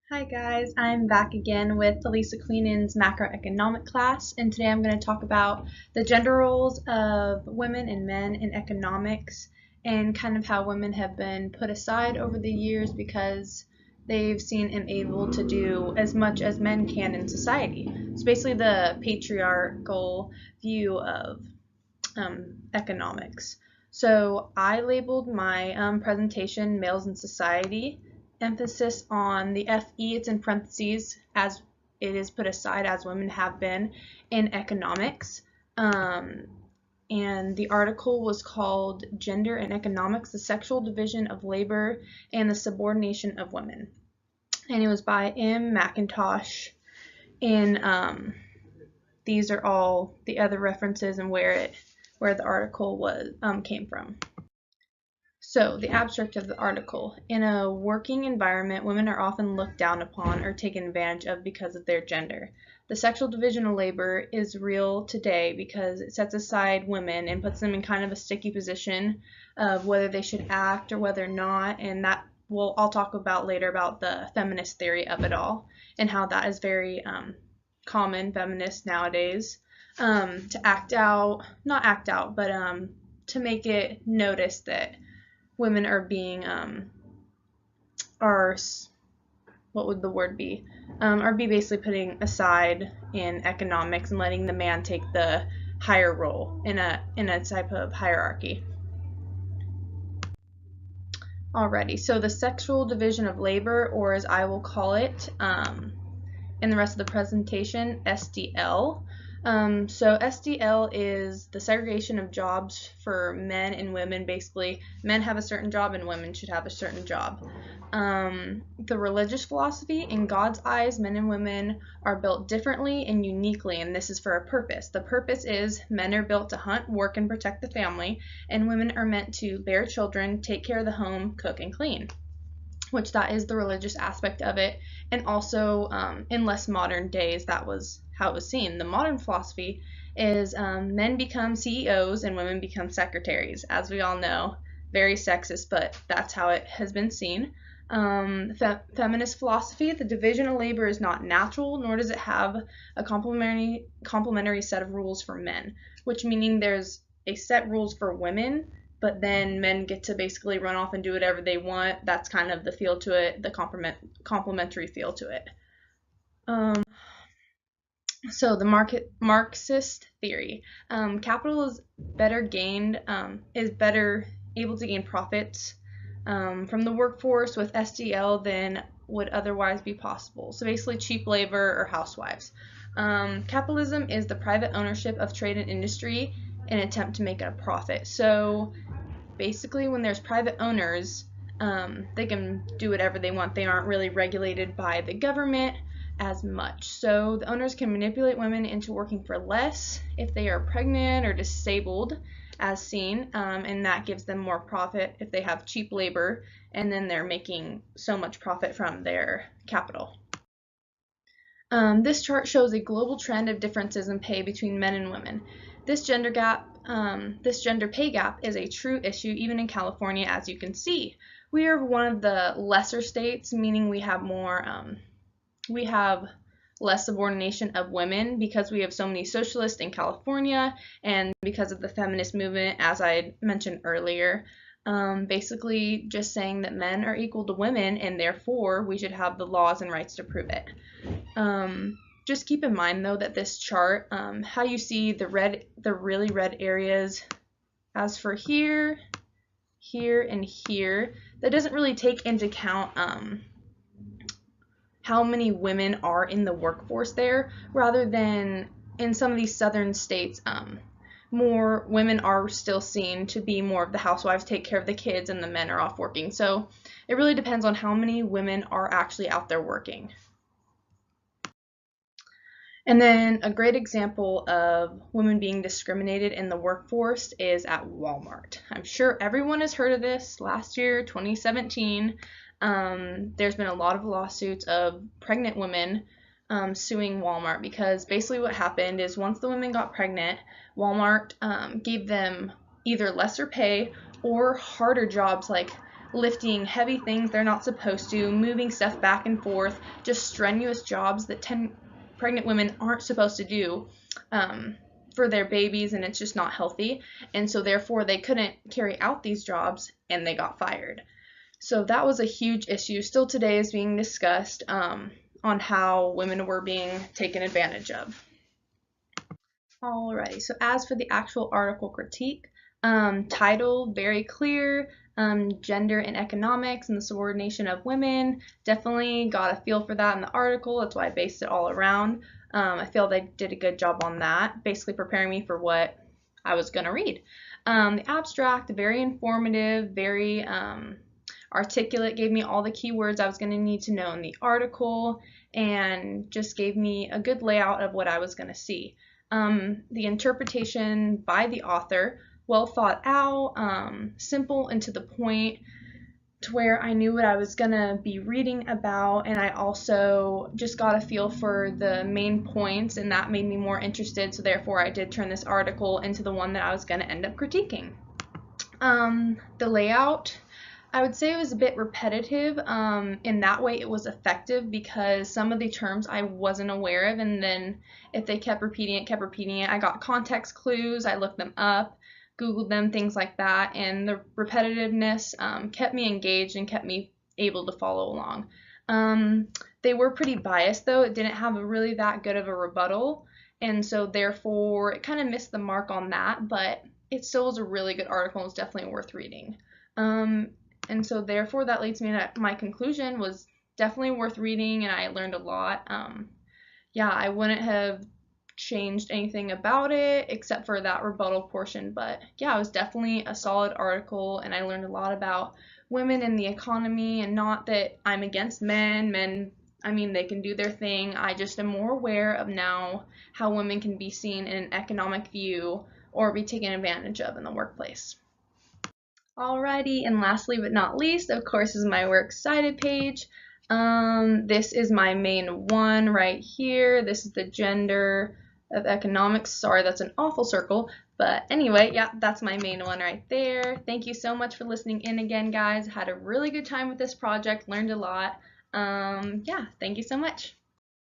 Hi guys, I'm back again with Elisa Queenan's macroeconomic class, and today I'm going to talk about the gender roles of women and men in economics and kind of how women have been put aside over the years because they've seen unable to do as much as men can in society. It's basically the patriarchal view of economics. So I labeled my presentation Males in Society, emphasis on the FE, it's in parentheses as it is put aside as women have been in economics. And the article was called Gender and Economics, the Sexual Division of Labor and the Subordination of Women. And it was by M. McIntosh. And these are all the other references and where the article came from. So, the abstract of the article. In a working environment, women are often looked down upon or taken advantage of because of their gender. The sexual division of labor is real today because it sets aside women and puts them in kind of a sticky position of whether they should act or whether not, and that I'll talk about later about the feminist theory of it all and how that is very common feminist nowadays, to not act out, but to make it notice that women are being what would the word be? Are basically putting aside in economics and letting the man take the higher role in a type of hierarchy. Alrighty, so the sexual division of labor, or as I will call it in the rest of the presentation, SDL. So SDL is the segregation of jobs for men and women. Basically, men have a certain job and women should have a certain job. The religious philosophy, in God's eyes, men and women are built differently and uniquely, and this is for a purpose. The purpose is men are built to hunt, work, and protect the family, and women are meant to bear children, take care of the home, cook, and clean, which that is the religious aspect of it. And also in less modern days, that was how it was seen. The modern philosophy is men become CEOs and women become secretaries. As we all know, very sexist, but that's how it has been seen. Feminist philosophy, the division of labor is not natural, nor does it have a complementary set of rules for men, which meaning there's a set rules for women, but then men get to basically run off and do whatever they want. That's kind of the feel to it, the complementary feel to it. So the Marxist theory. Capital is better able to gain profits from the workforce with SDL than would otherwise be possible. So basically cheap labor or housewives. Capitalism is the private ownership of trade and industry in an attempt to make a profit. So basically when there's private owners, they can do whatever they want. They aren't really regulated by the government as much. So the owners can manipulate women into working for less if they are pregnant or disabled, as seen, and that gives them more profit if they have cheap labor, and then they're making so much profit from their capital. This chart shows a global trend of differences in pay between men and women. This gender pay gap is a true issue even in California, as you can see. We are one of the lesser states, meaning we have less subordination of women because we have so many socialists in California and because of the feminist movement, as I mentioned earlier. Basically just saying that men are equal to women and therefore we should have the laws and rights to prove it. Just keep in mind though that this chart, how you see the really red areas, as for here, here, and here, that doesn't really take into account how many women are in the workforce there, rather than in some of these southern states, more women are still seen to be more of the housewives, take care of the kids, and the men are off working. So it really depends on how many women are actually out there working. And then a great example of women being discriminated in the workforce is at Walmart. I'm sure everyone has heard of this. Last year, 2017, there's been a lot of lawsuits of pregnant women suing Walmart because basically what happened is once the women got pregnant, Walmart gave them either lesser pay or harder jobs like lifting heavy things they're not supposed to, moving stuff back and forth, just strenuous jobs that pregnant women aren't supposed to do for their babies, and it's just not healthy. And so therefore they couldn't carry out these jobs and they got fired. So that was a huge issue. Still today is being discussed on how women were being taken advantage of. Alrighty, so as for the actual article critique, title very clear, gender and economics and the subordination of women. Definitely got a feel for that in the article. That's why I based it all around. I feel they did a good job on that, basically preparing me for what I was going to read. The abstract, very informative, very articulate, gave me all the keywords I was going to need to know in the article, and just gave me a good layout of what I was going to see. The interpretation by the author, well thought out, simple and to the point, to where I knew what I was going to be reading about, and I also just got a feel for the main points, and that made me more interested, so therefore I did turn this article into the one that I was going to end up critiquing. The layout, I would say it was a bit repetitive. In that way it was effective because some of the terms I wasn't aware of, and then if they kept repeating it, I got context clues, I looked them up, Googled them, things like that, and the repetitiveness kept me engaged and kept me able to follow along. They were pretty biased though. It didn't have really that good of a rebuttal, and so therefore it kind of missed the mark on that, but it still was a really good article and was definitely worth reading. And so therefore that leads me to my conclusion was definitely worth reading, and I learned a lot. Yeah, I wouldn't have changed anything about it except for that rebuttal portion, but yeah, it was definitely a solid article, and I learned a lot about women in the economy, and not that I'm against men, I mean, they can do their thing. I just am more aware of now how women can be seen in an economic view or be taken advantage of in the workplace. Alrighty, and lastly but not least, of course, is my works cited page. This is my main one right here. This is the gender of economics. Sorry, that's an awful circle. But anyway, yeah, that's my main one right there. Thank you so much for listening in again, guys. Had a really good time with this project, learned a lot. Yeah, thank you so much.